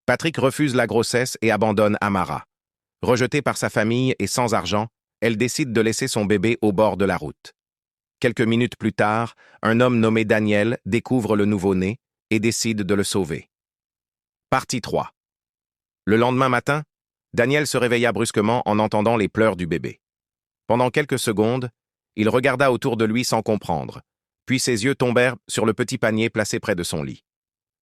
Patrick refuse la grossesse et abandonne Amara. Rejetée par sa famille et sans argent, elle décide de laisser son bébé au bord de la route. Quelques minutes plus tard, un homme nommé Daniel découvre le nouveau-né et décide de le sauver. Partie 3. Le lendemain matin, Daniel se réveilla brusquement en entendant les pleurs du bébé. Pendant quelques secondes, il regarda autour de lui sans comprendre, puis ses yeux tombèrent sur le petit panier placé près de son lit.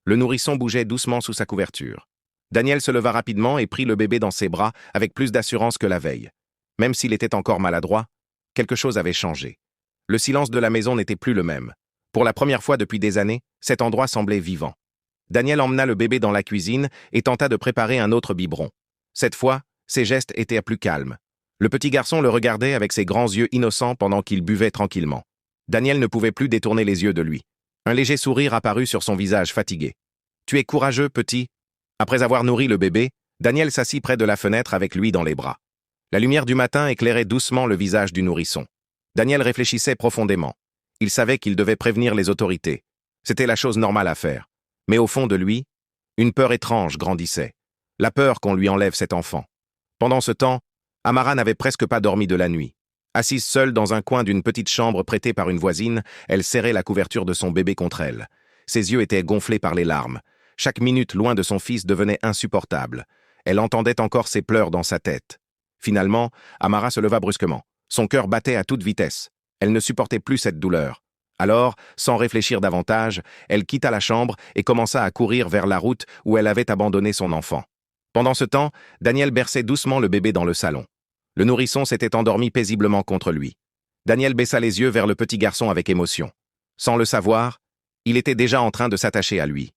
Le nourrisson bougeait doucement sous sa couverture. Daniel se leva rapidement et prit le bébé dans ses bras avec plus d'assurance que la veille. Même s'il était encore maladroit, quelque chose avait changé. Le silence de la maison n'était plus le même. Pour la première fois depuis des années, cet endroit semblait vivant. Daniel emmena le bébé dans la cuisine et tenta de préparer un autre biberon. Cette fois, ses gestes étaient plus calmes. Le petit garçon le regardait avec ses grands yeux innocents pendant qu'il buvait tranquillement. Daniel ne pouvait plus détourner les yeux de lui. Un léger sourire apparut sur son visage fatigué. « Tu es courageux, petit ?» Après avoir nourri le bébé, Daniel s'assit près de la fenêtre avec lui dans les bras. La lumière du matin éclairait doucement le visage du nourrisson. Daniel réfléchissait profondément. Il savait qu'il devait prévenir les autorités. C'était la chose normale à faire. Mais au fond de lui, une peur étrange grandissait. La peur qu'on lui enlève cet enfant. Pendant ce temps, Amara n'avait presque pas dormi de la nuit. Assise seule dans un coin d'une petite chambre prêtée par une voisine, elle serrait la couverture de son bébé contre elle. Ses yeux étaient gonflés par les larmes. Chaque minute loin de son fils devenait insupportable. Elle entendait encore ses pleurs dans sa tête. Finalement, Amara se leva brusquement. Son cœur battait à toute vitesse. Elle ne supportait plus cette douleur. Alors, sans réfléchir davantage, elle quitta la chambre et commença à courir vers la route où elle avait abandonné son enfant. Pendant ce temps, Daniel berçait doucement le bébé dans le salon. Le nourrisson s'était endormi paisiblement contre lui. Daniel baissa les yeux vers le petit garçon avec émotion. Sans le savoir, il était déjà en train de s'attacher à lui.